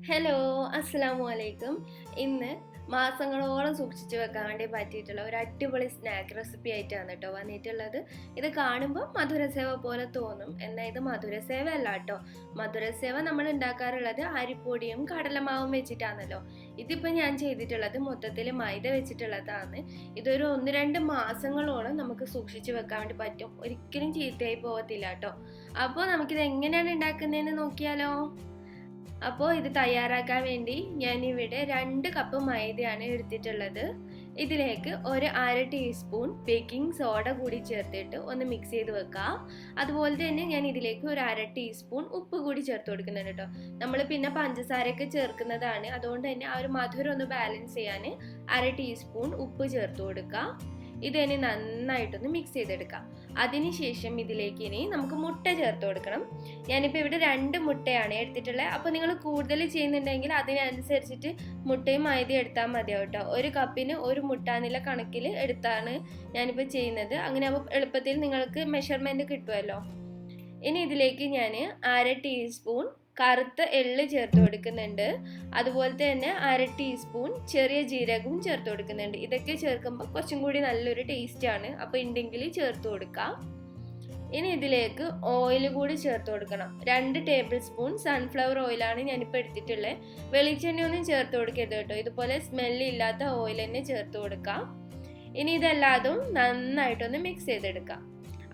Hello, അസ്സലാമു അലൈക്കും. ഇന്ന് മാസങ്ങളോളം സൂക്ഷിച്ചു വെക്കാൻ വേണ്ടി പറ്റിയിട്ടുള്ള ഒരു അടിപൊളി സ്നാക്ക് റെസിപ്പി ആയിട്ടാണ് കേട്ടോ വന്നിട്ടുള്ളത്. ഇത് കാണുമ്പോൾ മധുരസേവ പോലെ തോന്നും, എന്നാൽ ഇത് മധുരസേവ അല്ല കേട്ടോ. മധുരസേവ നമ്മൾ ഉണ്ടാക്കാറുള്ളത് അരിപ്പൊടിയും കടലമാവും വെച്ചിട്ടാണല്ലോ. ഇതിപ്പോൾ ഞാൻ ചെയ്തിട്ടുള്ളത് മൊത്തത്തിൽ മൈദ വെച്ചിട്ടുള്ളതാണ്. ഇതൊരു 1-2 മാസങ്ങളോളം നമുക്ക് സൂക്ഷിച്ചു വെക്കാൻ വേണ്ടി പറ്റും, ഒരിക്കലും ചീത്തയായി പോകത്തില്ല കേട്ടോ. അപ്പോൾ നമുക്കിത് എങ്ങനെയാണ് ഉണ്ടാക്കുന്നതെന്ന് നോക്കിയാലോ. അപ്പോൾ ഇത് തയ്യാറാക്കാൻ വേണ്ടി ഞാനിവിടെ 2 കപ്പ് മൈദയാണ് എടുത്തിട്ടുള്ളത്. ഇതിലേക്ക് ഒരു 1/2 ടീസ്പൂൺ ബേക്കിംഗ് സോഡ കൂടി ചേർത്തിട്ട് ഒന്ന് മിക്സ് ചെയ്ത് വെക്കുക. അതുപോലെ തന്നെ ഞാൻ ഇതിലേക്ക് ഒരു 1/2 ടീസ്പൂൺ ഉപ്പ് കൂടി ചേർത്ത് കൊടുക്കുന്നുണ്ട് കേട്ടോ. നമ്മൾ പിന്നെ പഞ്ചസാരയൊക്കെ ചേർക്കുന്നതാണ്, അതുകൊണ്ട് തന്നെ ആ ഒരു മധുരം ഒന്ന് ബാലൻസ് ചെയ്യാൻ 1/2 ടീസ്പൂൺ ഉപ്പ് ചേർത്ത് കൊടുക്കുക. ഇതിനി നന്നായിട്ടൊന്ന് മിക്സ് ചെയ്തെടുക്കാം. അതിനുശേഷം ഇതിലേക്ക് ഇനി നമുക്ക് മുട്ട ചേർത്ത് കൊടുക്കണം. ഞാനിപ്പോൾ ഇവിടെ 2 മുട്ടയാണ് എടുത്തിട്ടുള്ളത്. അപ്പോൾ നിങ്ങൾ കൂടുതൽ ചെയ്യുന്നുണ്ടെങ്കിൽ അതിനനുസരിച്ചിട്ട് മുട്ടയും മൈദ എടുത്താൽ മതിയാവും കേട്ടോ. 1 കപ്പിന് 1 മുട്ട എന്നുള്ള കണക്കിൽ എടുത്താണ് ഞാനിപ്പോൾ ചെയ്യുന്നത്. അങ്ങനെ ആകുമ്പോൾ എളുപ്പത്തിൽ നിങ്ങൾക്ക് മെഷർമെൻറ്റ് കിട്ടുമല്ലോ. ഇനി ഇതിലേക്ക് ഞാൻ 1/2 ടീസ്പൂൺ കറുത്ത എള്ള് ചേർത്ത് കൊടുക്കുന്നുണ്ട്. അതുപോലെ തന്നെ 1/2 ടീസ്പൂൺ ചെറിയ ജീരകവും ചേർത്ത് കൊടുക്കുന്നുണ്ട്. ഇതൊക്കെ ചേർക്കുമ്പോൾ കുറച്ചും കൂടി നല്ലൊരു ടേസ്റ്റാണ്, അപ്പോൾ ഉണ്ടെങ്കിൽ ചേർത്ത് കൊടുക്കാം. ഇനി ഇതിലേക്ക് ഓയിൽ കൂടി ചേർത്ത് കൊടുക്കണം. 2 ടേബിൾ സ്പൂൺ സൺഫ്ലവർ ഓയിലാണ് ഞാനിപ്പോൾ എടുത്തിട്ടുള്ളത്. വെളിച്ചെണ്ണയൊന്നും ചേർത്ത് കൊടുക്കരുത് കേട്ടോ. ഇതുപോലെ സ്മെല്ലില്ലാത്ത ഓയിൽ തന്നെ ചേർത്ത് കൊടുക്കാം. ഇനി ഇതെല്ലാതും നന്നായിട്ടൊന്ന് മിക്സ് ചെയ്തെടുക്കാം.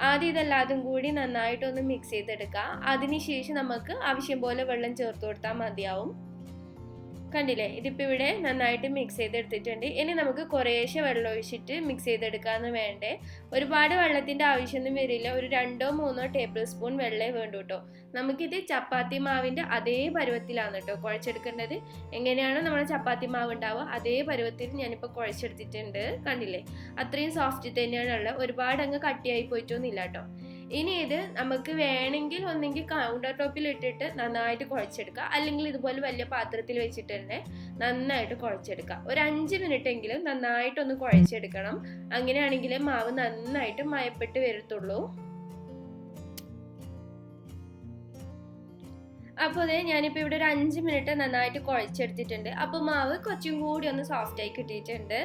ആദ്യം ഇതെല്ലാതും കൂടി നന്നായിട്ടൊന്ന് മിക്സ് ചെയ്തെടുക്കുക. അതിനുശേഷം നമുക്ക് ആവശ്യം പോലെ വെള്ളം ചേർത്ത് കൊടുത്താൽ മതിയാവും. കണ്ടില്ലേ, ഇതിപ്പോൾ ഇവിടെ നന്നായിട്ട് മിക്സ് ചെയ്തെടുത്തിട്ടുണ്ട്. ഇനി നമുക്ക് കുറേശ്ശെ വെള്ളം ഒഴിച്ചിട്ട് മിക്സ് ചെയ്തെടുക്കാമെന്ന് വേണ്ടേ. ഒരുപാട് വെള്ളത്തിൻ്റെ ആവശ്യമൊന്നും വരില്ല. ഒരു 2-3 ടേബിൾ സ്പൂൺ വെള്ളമേ വേണ്ടൂ കേട്ടോ. നമുക്കിത് ചപ്പാത്തി മാവിൻ്റെ അതേ പരുവത്തിലാണ് കേട്ടോ കുഴച്ചെടുക്കേണ്ടത്. എങ്ങനെയാണോ നമ്മൾ ചപ്പാത്തി മാവ് ഉണ്ടാവുക അതേ പരുവത്തിൽ ഞാനിപ്പോൾ കുഴച്ചെടുത്തിട്ടുണ്ട്. കണ്ടില്ലേ, അത്രയും സോഫ്റ്റ് തന്നെയാണുള്ളത്. ഒരുപാട് അങ്ങ് കട്ടിയായി പോയിട്ടൊന്നുമില്ല കേട്ടോ. ഇനി ഇത് നമുക്ക് വേണമെങ്കിൽ ഒന്നെങ്കിൽ കൗണ്ടർ ടോപ്പിൽ ഇട്ടിട്ട് നന്നായിട്ട് കുഴച്ചെടുക്കുക, അല്ലെങ്കിൽ ഇതുപോലെ വലിയ പാത്രത്തിൽ വെച്ചിട്ട് തന്നെ നന്നായിട്ട് കുഴച്ചെടുക്കുക. ഒരു 5 മിനിറ്റ് എങ്കിലും നന്നായിട്ടൊന്ന് കുഴച്ചെടുക്കണം. അങ്ങനെയാണെങ്കിൽ മാവ് നന്നായിട്ട് മയപ്പെട്ട് വരത്തുള്ളൂ. അപ്പോൾ അതെ, ഞാനിപ്പോൾ ഇവിടെ ഒരു 5 മിനിറ്റ് നന്നായിട്ട് കുഴച്ചെടുത്തിട്ടുണ്ട്. അപ്പോൾ മാവ് കുറച്ചും കൂടി ഒന്ന് സോഫ്റ്റായി കിട്ടിയിട്ടുണ്ട്.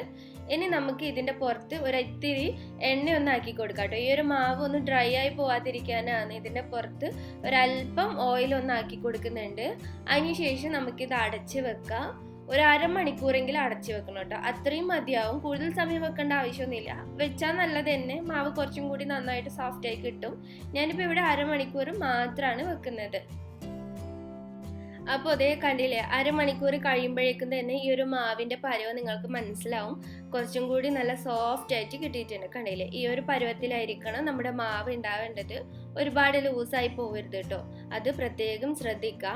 ഇനി നമുക്ക് ഇതിൻ്റെ പുറത്ത് ഒരിത്തിരി എണ്ണ ഒന്ന് ആക്കി കൊടുക്കാം കേട്ടോ. ഈ ഒരു മാവ് ഒന്ന് ഡ്രൈ ആയി പോവാതിരിക്കാനാണ് ഇതിൻ്റെ പുറത്ത് ഒരല്പം ഓയിൽ ഒന്ന് ആക്കി കൊടുക്കുന്നുണ്ട്. അതിനുശേഷം നമുക്കിത് അടച്ച് വെക്കാം. ഒരു 1/2 മണിക്കൂറെങ്കിലും അടച്ച് വെക്കണം കേട്ടോ. അത്രയും മതിയാവും, കൂടുതൽ സമയം വെക്കേണ്ട ആവശ്യമൊന്നുമില്ല. വെച്ചാൽ നല്ലത് തന്നെ, മാവ് കുറച്ചും കൂടി നന്നായിട്ട് സോഫ്റ്റായി കിട്ടും. ഞാനിപ്പോൾ ഇവിടെ 1/2 മണിക്കൂർ മാത്രമാണ് വെക്കുന്നത്. അപ്പോൾ അതേ കണ്ടില്ലേ, 1/2 മണിക്കൂർ കഴിയുമ്പോഴേക്കും തന്നെ ഈ ഒരു മാവിൻ്റെ പരുവം നിങ്ങൾക്ക് മനസ്സിലാവും. കുറച്ചും കൂടി നല്ല സോഫ്റ്റ് ആയിട്ട് കിട്ടിയിട്ടുണ്ട്. കണ്ടില്ലേ, ഈ ഒരു പരുവത്തിലായിരിക്കണം നമ്മുടെ മാവ് ഉണ്ടാവേണ്ടത്. ഒരുപാട് ലൂസായി പോകരുത് കേട്ടോ, അത് പ്രത്യേകം ശ്രദ്ധിക്കുക.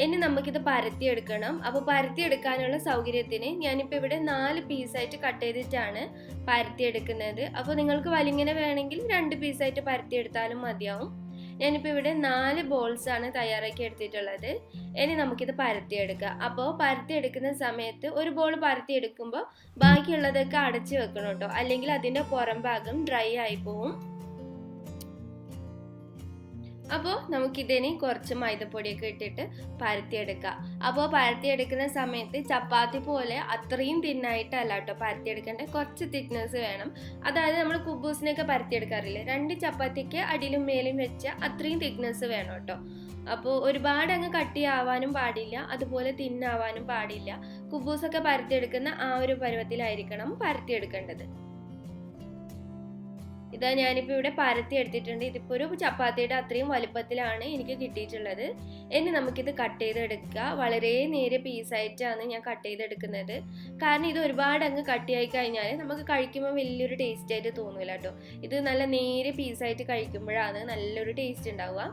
ഇനി നമുക്കിത് പരത്തിയെടുക്കണം. അപ്പോൾ പരത്തിയെടുക്കാനുള്ള സൗകര്യത്തിന് ഞാനിപ്പോൾ ഇവിടെ 4 പീസായിട്ട് കട്ട് ചെയ്തിട്ടാണ് പരത്തിയെടുക്കുന്നത്. അപ്പോൾ നിങ്ങൾക്ക് വലിങ്ങനെ വേണമെങ്കിൽ 2 പീസായിട്ട് പരത്തിയെടുത്താലും മതിയാവും. ഞാനിപ്പോൾ ഇവിടെ 4 ബോൾസാണ് തയ്യാറാക്കി എടുത്തിട്ടുള്ളത്. ഇനി നമുക്കിത് പരത്തിയെടുക്കാം. അപ്പോൾ പരത്തിയെടുക്കുന്ന സമയത്ത് ഒരു ബോൾ പരത്തിയെടുക്കുമ്പോൾ ബാക്കിയുള്ളതൊക്കെ അടച്ച് വെക്കണം കേട്ടോ, അല്ലെങ്കിൽ അതിൻ്റെ പുറം ഭാഗം ഡ്രൈ ആയി പോവും. അപ്പോൾ നമുക്കിതിന് കുറച്ച് മൈദപ്പൊടിയൊക്കെ ഇട്ടിട്ട് പരത്തിയെടുക്കാം. അപ്പോൾ പരത്തിയെടുക്കുന്ന സമയത്ത് ചപ്പാത്തി പോലെ അത്രയും തിന്നായിട്ടല്ല കേട്ടോ പരത്തിയെടുക്കേണ്ടത്, കുറച്ച് തിക്നെസ് വേണം. അതായത് നമ്മൾ കുബൂസിനൊക്കെ പരത്തിയെടുക്കാറില്ലേ, 2 ചപ്പാത്തിക്ക് അടിയിലും മേലും വെച്ച അത്രയും തിക്നെസ് വേണം കേട്ടോ. അപ്പോൾ ഒരുപാട് അങ്ങ് കട്ടിയാവാനും പാടില്ല, അതുപോലെ തിന്നാവാനും പാടില്ല. കുബൂസൊക്കെ പരത്തിയെടുക്കുന്ന ആ ഒരു പരുവത്തിലായിരിക്കണം പരത്തിയെടുക്കേണ്ടത്. ഇതാ ഞാനിപ്പോൾ ഇവിടെ പരത്തി എടുത്തിട്ടുണ്ട്. ഇതിപ്പോൾ ഒരു ചപ്പാത്തിയുടെ അത്രയും വലുപ്പത്തിലാണ് എനിക്ക് കിട്ടിയിട്ടുള്ളത്. ഇനി നമുക്കിത് കട്ട് ചെയ്തെടുക്കുക. വളരെ നേരിയ പീസായിട്ടാണ് ഞാൻ കട്ട് ചെയ്തെടുക്കുന്നത്. കാരണം ഇത് ഒരുപാട് അങ്ങ് കട്ടിയായി കഴിഞ്ഞാൽ നമുക്ക് കഴിക്കുമ്പോൾ വലിയൊരു ടേസ്റ്റ് ആയിട്ട് തോന്നില്ല കേട്ടോ. ഇത് നല്ല നേരിയ പീസായിട്ട് കഴിക്കുമ്പോഴാണ് നല്ലൊരു ടേസ്റ്റ് ഉണ്ടാവുക.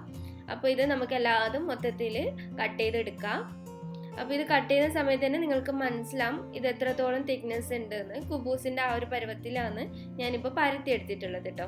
അപ്പോൾ ഇത് നമുക്ക് എല്ലാതും മൊത്തത്തിൽ കട്ട് ചെയ്തെടുക്കാം. അപ്പോൾ ഇത് കട്ട് ചെയ്യുന്ന സമയത്ത് തന്നെ നിങ്ങൾക്ക് മനസ്സിലാവും ഇത് എത്രത്തോളം തിക്നെസ് ഉണ്ടെന്ന്. കുബൂസിൻ്റെ ആ ഒരു പരുവത്തിലാണ് ഞാനിപ്പോൾ പരത്തി എടുത്തിട്ടുള്ളത് കേട്ടോ.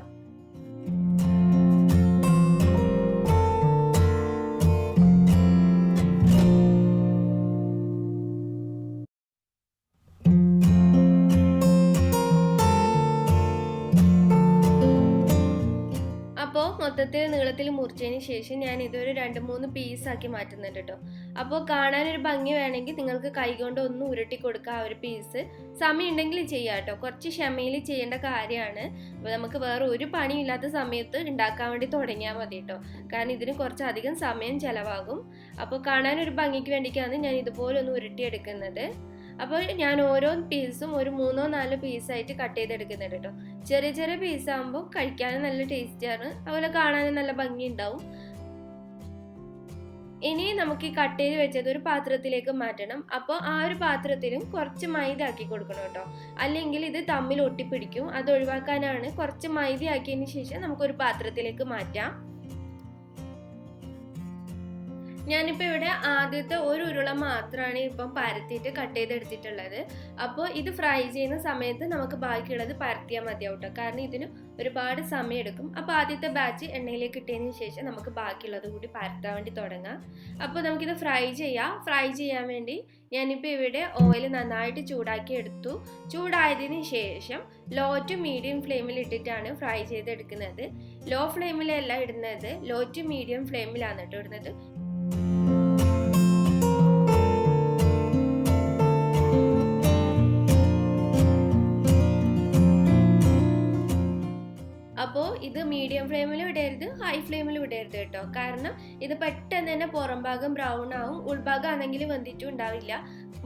അപ്പോൾ വട്ടത്തിൽ നീളത്തിൽ മുറിച്ചതിന് ശേഷം ഞാൻ ഇതൊരു 2-3 പീസാക്കി മാറ്റുന്നുണ്ട് കേട്ടോ. അപ്പോൾ കാണാനൊരു ഭംഗി വേണമെങ്കിൽ നിങ്ങൾക്ക് കൈകൊണ്ട് ഒന്ന് ഉരുട്ടി കൊടുക്കുക ആ ഒരു പീസ്. സമയം ഉണ്ടെങ്കിൽ ചെയ്യാം കേട്ടോ, കുറച്ച് ക്ഷമയിൽ ചെയ്യേണ്ട കാര്യമാണ്. അപ്പോൾ നമുക്ക് വേറെ ഒരു പണിയില്ലാത്ത സമയത്ത് ഉണ്ടാക്കാൻ വേണ്ടി തുടങ്ങിയാൽ മതി കേട്ടോ, കാരണം ഇതിന് കുറച്ചധികം സമയം ചിലവാകും. അപ്പോൾ കാണാനൊരു ഭംഗിക്ക് വേണ്ടിയിട്ടാണ് ഞാൻ ഇതുപോലെ ഒന്ന് ഉരുട്ടിയെടുക്കുന്നത്. അപ്പോൾ ഞാൻ ഓരോ പീസും ഒരു 3-4 പീസായിട്ട് കട്ട് ചെയ്തെടുക്കുന്നുണ്ട് കേട്ടോ. ചെറിയ ചെറിയ പീസാകുമ്പോൾ കഴിക്കാനും നല്ല ടേസ്റ്റിയാണ്, അതുപോലെ കാണാനും നല്ല ഭംഗി ഉണ്ടാവും. ഇനി നമുക്ക് ഈ കട്ട് ചെയ്ത് വെച്ചത് ഒരു പാത്രത്തിലേക്ക് മാറ്റണം. അപ്പോൾ ആ ഒരു പാത്രത്തിലും കുറച്ച് മൈദ ആക്കി കൊടുക്കണം കേട്ടോ, അല്ലെങ്കിൽ ഇത് തമ്മിൽ ഒട്ടിപ്പിടിക്കും. അത് ഒഴിവാക്കാനാണ് കുറച്ച് മൈദ ആക്കിയതിന് ശേഷം നമുക്കൊരു പാത്രത്തിലേക്ക് മാറ്റാം. ഞാനിപ്പോൾ ഇവിടെ ആദ്യത്തെ ഒരു ഉരുള മാത്രമാണ് ഇപ്പം പരത്തിയിട്ട് കട്ട് ചെയ്തെടുത്തിട്ടുള്ളത്. അപ്പോൾ ഇത് ഫ്രൈ ചെയ്യുന്ന സമയത്ത് നമുക്ക് ബാക്കിയുള്ളത് പരത്തിയാൽ മതിയാവും കേട്ടോ, കാരണം ഇതിന് ഒരുപാട് സമയം എടുക്കും. അപ്പോൾ ആദ്യത്തെ ബാച്ച് എണ്ണയിലേക്ക് ഇട്ടതിന് ശേഷം നമുക്ക് ബാക്കിയുള്ളത് കൂടി പരത്താൻ വേണ്ടി തുടങ്ങാം. അപ്പോൾ നമുക്കിത് ഫ്രൈ ചെയ്യാം. ഫ്രൈ ചെയ്യാൻ വേണ്ടി ഞാനിപ്പോൾ ഇവിടെ ഓയിൽ നന്നായിട്ട് ചൂടാക്കി എടുത്തു. ചൂടായതിന് ശേഷം ലോ ടു മീഡിയം ഫ്ലെയിമിൽ ഇട്ടിട്ടാണ് ഫ്രൈ ചെയ്തെടുക്കുന്നത്. ലോ ഫ്ലെയിമിലല്ല ഇടുന്നത്, ലോ ടു മീഡിയം ഫ്ലെയിമിലാണ് കേട്ടോ ഇടുന്നത്. അപ്പോൾ ഇത് മീഡിയം ഫ്ലെയിമിൽ ഇടരുത്, ഹൈ ഫ്ലെയിമിൽ ഇടരുത് കേട്ടോ, കാരണം ഇത് പെട്ടെന്ന് തന്നെ പുറം ഭാഗം ബ്രൗൺ ആവും, ഉൾഭാഗം ആണെങ്കിൽ വെന്തിട്ടും ഉണ്ടാവില്ല.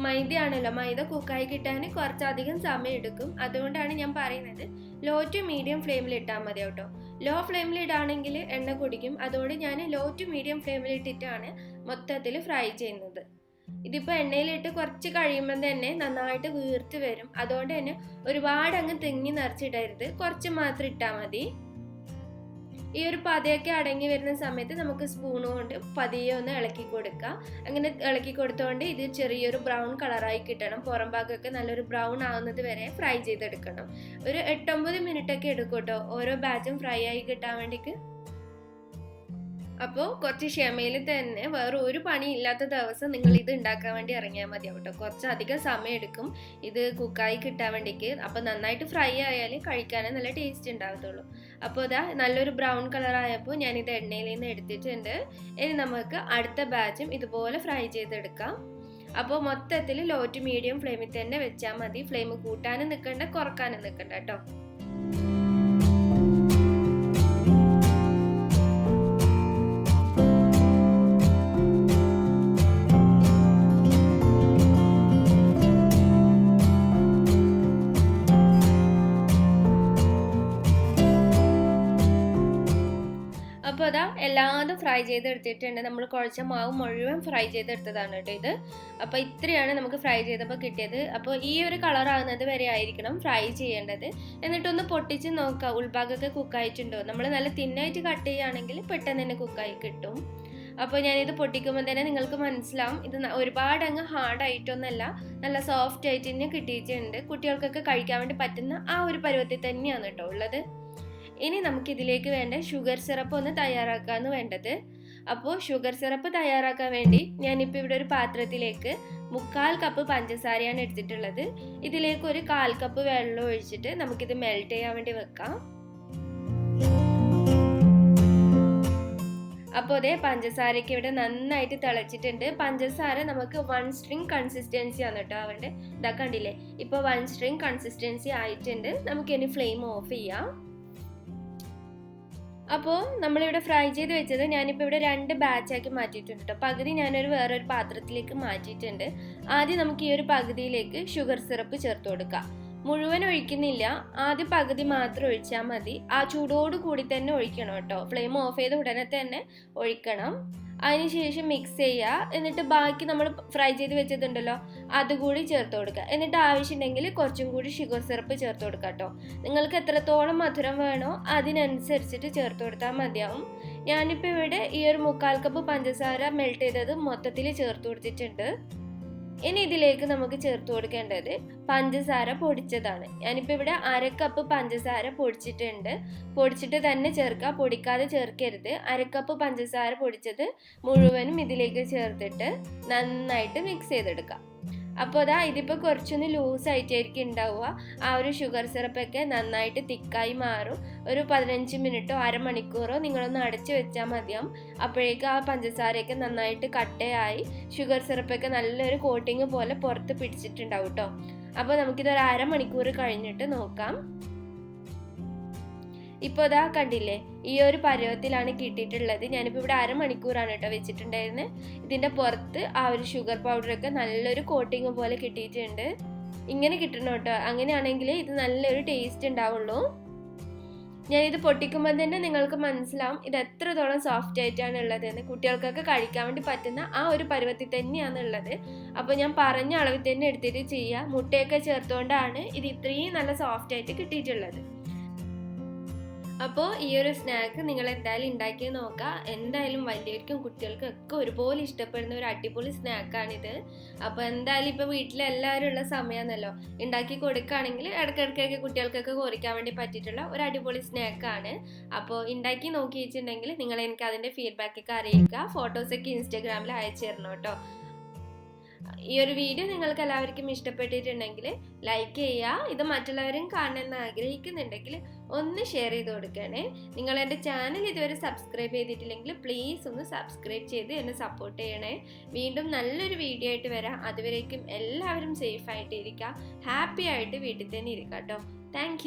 മൈദയാണല്ലോ, മൈദ കുക്കായി കിട്ടാൻ കുറച്ചധികം സമയം എടുക്കും. അതുകൊണ്ടാണ് ഞാൻ പറയുന്നത് ലോ ടു മീഡിയം ഫ്ലെയിമിൽ ഇട്ടാൽ മതി കേട്ടോ. ലോ ഫ്ലെയിമിൽ ഇടാണെങ്കിൽ എണ്ണ കുടിക്കും, അതുകൊണ്ട് ഞാൻ ലോ ടു മീഡിയം ഫ്ലെയിമിൽ ഇട്ടിട്ടാണ് മൊത്തത്തിൽ ഫ്രൈ ചെയ്യുന്നത്. ഇതിപ്പോൾ എണ്ണയിലിട്ട് കുറച്ച് കഴിയുമ്പോൾ തന്നെ നന്നായിട്ട് വീർത്ത് വരും. അതുകൊണ്ട് തന്നെ ഒരുപാട് അങ്ങ് തിങ്ങി നിറച്ചിടരുത്, കുറച്ച് മാത്രം ഇട്ടാൽ മതി. ഈ ഒരു പതയൊക്കെ അടങ്ങി വരുന്ന സമയത്ത് നമുക്ക് സ്പൂൺ കൊണ്ട് പതിയെ ഒന്ന് ഇളക്കി കൊടുക്കാം. അങ്ങനെ ഇളക്കി കൊടുത്തുകൊണ്ട് ഇത് ചെറിയൊരു ബ്രൗൺ കളറായി കിട്ടണം. പുറം ഭാഗമൊക്കെ നല്ലൊരു ബ്രൗൺ ആവുന്നത് വരെ ഫ്രൈ ചെയ്തെടുക്കണം. ഒരു 8-9 മിനിറ്റൊക്കെ എടുക്കും കേട്ടോ ഓരോ ബാച്ചും ഫ്രൈ ആയി കിട്ടാൻ വേണ്ടിക്ക്. അപ്പോൾ കുറച്ച് ക്ഷമയിൽ തന്നെ, വേറെ ഒരു പണി ഇല്ലാത്ത ദിവസം നിങ്ങൾ ഇത് ഉണ്ടാക്കാൻ വേണ്ടി ഇറങ്ങിയാൽ മതിയാവും കേട്ടോ. കുറച്ചധികം സമയം എടുക്കും ഇത് കുക്കായി കിട്ടാൻ വേണ്ടിക്ക്. അപ്പോൾ നന്നായിട്ട് ഫ്രൈ ആയാൽ കഴിക്കാനും നല്ല ടേസ്റ്റ് ഉണ്ടാകത്തുള്ളൂ. അപ്പോൾ ഇതാ നല്ലൊരു ബ്രൗൺ കളർ ആയപ്പോൾ ഞാനിത് എണ്ണയിൽ നിന്ന് എടുത്തിട്ടുണ്ട്. ഇനി നമുക്ക് അടുത്ത ബാച്ചും ഇതുപോലെ ഫ്രൈ ചെയ്തെടുക്കാം. അപ്പോൾ മൊത്തത്തിൽ ലോ ടു മീഡിയം ഫ്ലെയിമിൽ തന്നെ വെച്ചാൽ മതി. ഫ്ലെയിം കൂട്ടാനും നിൽക്കണ്ട, കുറക്കാനും നിൽക്കണ്ട കേട്ടോ. അപ്പോൾ അതാ എല്ലാതും ഫ്രൈ ചെയ്തെടുത്തിട്ടുണ്ട്. നമ്മൾ കുഴച്ച മാവ് മുഴുവൻ ഫ്രൈ ചെയ്തെടുത്തതാണ് കേട്ടോ ഇത്. അപ്പോൾ ഇത്രയാണ് നമുക്ക് ഫ്രൈ ചെയ്തപ്പോൾ കിട്ടിയത്. അപ്പോൾ ഈ ഒരു കളർ ആകുന്നത് വരെ ആയിരിക്കണം ഫ്രൈ ചെയ്യേണ്ടത്. എന്നിട്ടൊന്ന് പൊട്ടിച്ച് നോക്കുക ഉൾഭാഗമൊക്കെ കുക്കായിട്ടുണ്ടോ. നമ്മൾ നല്ല തിന്നായിട്ട് കട്ട് ചെയ്യുകയാണെങ്കിൽ പെട്ടെന്ന് തന്നെ കുക്കായി കിട്ടും. അപ്പോൾ ഞാനിത് പൊട്ടിക്കുമ്പോൾ തന്നെ നിങ്ങൾക്ക് മനസ്സിലാവും ഇത് ഒരുപാട് അങ്ങ് ഹാർഡായിട്ടൊന്നല്ല, നല്ല സോഫ്റ്റ് ആയിട്ട് തന്നെ കിട്ടിയിട്ടുണ്ട്. കുട്ടികൾക്കൊക്കെ കഴിക്കാൻ വേണ്ടി പറ്റുന്ന ആ ഒരു പരുവത്തിൽ തന്നെയാണ് കേട്ടോ ഉള്ളത്. ഇനി നമുക്കിതിലേക്ക് വേണ്ട ഷുഗർ സിറപ്പ് ഒന്ന് തയ്യാറാക്കാമെന്ന് വേണ്ടത്. അപ്പോൾ ഷുഗർ സിറപ്പ് തയ്യാറാക്കാൻ വേണ്ടി ഞാനിപ്പോൾ ഇവിടെ ഒരു പാത്രത്തിലേക്ക് 3/4 കപ്പ് പഞ്ചസാരയാണ് എടുത്തിട്ടുള്ളത്. ഇതിലേക്ക് ഒരു 1/4 കപ്പ് വെള്ളം ഒഴിച്ചിട്ട് നമുക്കിത് മെൽറ്റ് ചെയ്യാൻ വേണ്ടി വെക്കാം. അപ്പോൾ അതേ പഞ്ചസാരയ്ക്ക് ഇവിടെ നന്നായിട്ട് തിളച്ചിട്ടുണ്ട്. പഞ്ചസാര നമുക്ക് 1 സ്ട്രിങ് കൺസിസ്റ്റൻസി ആണ് കേട്ടോ അവൻ്റെ. ഇതാ കണ്ടില്ലേ, ഇപ്പോൾ 1 സ്ട്രിങ് കൺസിസ്റ്റൻസി ആയിട്ടുണ്ട്. നമുക്കിനി ഫ്ലെയിം ഓഫ് ചെയ്യാം. അപ്പോൾ നമ്മളിവിടെ ഫ്രൈ ചെയ്ത് വെച്ചത് ഞാനിപ്പോൾ ഇവിടെ 2 ബാച്ചാക്കി മാറ്റിയിട്ടുണ്ട് കേട്ടോ. പകുതി ഞാനൊരു വേറൊരു പാത്രത്തിലേക്ക് മാറ്റിയിട്ടുണ്ട്. ആദ്യം നമുക്ക് ഈ ഒരു പകുതിയിലേക്ക് ഷുഗർ സിറപ്പ് ചേർത്ത് കൊടുക്കാം. മുഴുവൻ ഒഴിക്കുന്നില്ല, ആദ്യം പകുതി മാത്രം ഒഴിച്ചാൽ മതി. ആ ചൂടോട് കൂടി തന്നെ ഒഴിക്കണം കേട്ടോ. ഫ്ലെയിം ഓഫ് ചെയ്ത ഉടനെ തന്നെ ഒഴിക്കണം. അതിനുശേഷം മിക്സ് ചെയ്യുക. എന്നിട്ട് ബാക്കി നമ്മൾ ഫ്രൈ ചെയ്ത് വെച്ചതുണ്ടല്ലോ അതുകൂടി ചേർത്ത് കൊടുക്കുക. എന്നിട്ട് ആവശ്യമുണ്ടെങ്കിൽ കുറച്ചും കൂടി ഷുഗർ സിറപ്പ് ചേർത്ത് കൊടുക്കുക കേട്ടോ. നിങ്ങൾക്ക് എത്രത്തോളം മധുരം വേണോ അതിനനുസരിച്ചിട്ട് ചേർത്ത് കൊടുത്താൽ മതിയാവും. ഞാനിപ്പോൾ ഇവിടെ ഈ ഒരു 3/4 കപ്പ് പഞ്ചസാര മെൽറ്റ് ചെയ്തത് മൊത്തത്തിൽ ചേർത്ത് കൊടുത്തിട്ടുണ്ട്. ഇനി ഇതിലേക്ക് നമുക്ക് ചേർത്ത് കൊടുക്കേണ്ടത് പഞ്ചസാര പൊടിച്ചതാണ്. ഞാനിപ്പോൾ ഇവിടെ 1/2 കപ്പ് പഞ്ചസാര പൊടിച്ചിട്ടുണ്ട്. പൊടിച്ചിട്ട് തന്നെ ചേർക്കുക, പൊടിക്കാതെ ചേർക്കരുത്. 1/2 കപ്പ് പഞ്ചസാര പൊടിച്ചത് മുഴുവനും ഇതിലേക്ക് ചേർത്തിട്ട് നന്നായിട്ട് മിക്സ് ചെയ്തെടുക്കാം. അപ്പോൾ അതാ ഇതിപ്പോൾ കുറച്ചൊന്ന് ലൂസായിട്ടായിരിക്കും ഉണ്ടാവുക. ആ ഒരു ഷുഗർ സിറപ്പൊക്കെ നന്നായിട്ട് തിക്കായി മാറും. ഒരു 15 മിനിറ്റോ അരമണിക്കൂറോ നിങ്ങളൊന്ന് അടച്ചു വെച്ചാൽ മതിയാവും. അപ്പോഴേക്കും ആ പഞ്ചസാരയൊക്കെ നന്നായിട്ട് കട്ടയായി ഷുഗർ സിറപ്പൊക്കെ നല്ലൊരു കോട്ടിങ് പോലെ പുറത്ത് പിടിച്ചിട്ടുണ്ടാവും കേട്ടോ. അപ്പോൾ നമുക്കിതൊരു അരമണിക്കൂർ കഴിഞ്ഞിട്ട് നോക്കാം. ഇപ്പോൾ ഇതാ കണ്ടില്ലേ, ഈ ഒരു പരുവത്തിലാണ് കിട്ടിയിട്ടുള്ളത്. ഞാനിപ്പോൾ ഇവിടെ അരമണിക്കൂറാണ് കേട്ടോ വെച്ചിട്ടുണ്ടായിരുന്നത്. ഇതിൻ്റെ പുറത്ത് ആ ഒരു ഷുഗർ പൗഡറൊക്കെ നല്ലൊരു കോട്ടിങ് പോലെ കിട്ടിയിട്ടുണ്ട്. ഇങ്ങനെ കിട്ടണം കേട്ടോ, അങ്ങനെയാണെങ്കിൽ ഇത് നല്ലൊരു ടേസ്റ്റ് ഉണ്ടാവുള്ളൂ. ഞാനിത് പൊട്ടിക്കുമ്പോൾ തന്നെ നിങ്ങൾക്ക് മനസ്സിലാവും ഇത് എത്രത്തോളം സോഫ്റ്റ് ആയിട്ടാണ് ഉള്ളതെന്ന്. കുട്ടികൾക്കൊക്കെ കഴിക്കാൻ വേണ്ടി പറ്റുന്ന ആ ഒരു പരുവത്തിൽ തന്നെയാണ് ഉള്ളത്. അപ്പോൾ ഞാൻ പറഞ്ഞ അളവിൽ തന്നെ എടുത്തിട്ട് ചെയ്യുക. മുട്ടയൊക്കെ ചേർത്തുകൊണ്ടാണ് ഇത് ഇത്രയും നല്ല സോഫ്റ്റ് ആയിട്ട് കിട്ടിയിട്ടുള്ളത്. അപ്പോൾ ഈ ഒരു സ്നാക്ക് നിങ്ങൾ എന്തായാലും ഉണ്ടാക്കി നോക്കുക. എന്തായാലും വലിയവർക്കും കുട്ടികൾക്കും ഒക്കെ ഒരുപോലെ ഇഷ്ടപ്പെടുന്ന ഒരു അടിപൊളി സ്നാക്കാണിത്. അപ്പോൾ എന്തായാലും ഇപ്പോൾ വീട്ടിലെല്ലാവരും ഉള്ള സമയമാണല്ലോ, ഉണ്ടാക്കി കൊടുക്കുകയാണെങ്കിൽ ഇടയ്ക്കിടയ്ക്കൊക്കെ കുട്ടികൾക്കൊക്കെ കുറിക്കാൻ വേണ്ടി പറ്റിയിട്ടുള്ള ഒരു അടിപൊളി സ്നാക്കാണ്. അപ്പോൾ ഉണ്ടാക്കി നോക്കി വെച്ചിട്ടുണ്ടെങ്കിൽ നിങ്ങൾ എനിക്ക് അതിൻ്റെ ഫീഡ്ബാക്കൊക്കെ അറിയിക്കുക. ഫോട്ടോസൊക്കെ ഇൻസ്റ്റാഗ്രാമിൽ അയച്ചു തരണം കേട്ടോ. ഈ ഒരു വീഡിയോ നിങ്ങൾക്ക് എല്ലാവർക്കും ഇഷ്ടപ്പെട്ടിട്ടുണ്ടെങ്കിൽ ലൈക്ക് ചെയ്യുക. ഇത് മറ്റുള്ളവരും കാണണമെന്ന് ആഗ്രഹിക്കുന്നുണ്ടെങ്കിൽ ഒന്ന് ഷെയർ ചെയ്ത് കൊടുക്കണേ. നിങ്ങൾ എൻ്റെ ചാനൽ ഇതുവരെ സബ്സ്ക്രൈബ് ചെയ്തിട്ടില്ലെങ്കിൽ പ്ലീസ് ഒന്ന് സബ്സ്ക്രൈബ് ചെയ്ത് എന്നെ സപ്പോർട്ട് ചെയ്യണേ. വീണ്ടും നല്ലൊരു വീഡിയോ ആയിട്ട് വരാം. അതുവരേക്കും എല്ലാവരും സേഫ് ആയിട്ട് ഇരിക്കുക, ഹാപ്പി ആയിട്ട് വീട്ടിൽ തന്നെ ഇരിക്കുക കേട്ടോ. താങ്ക്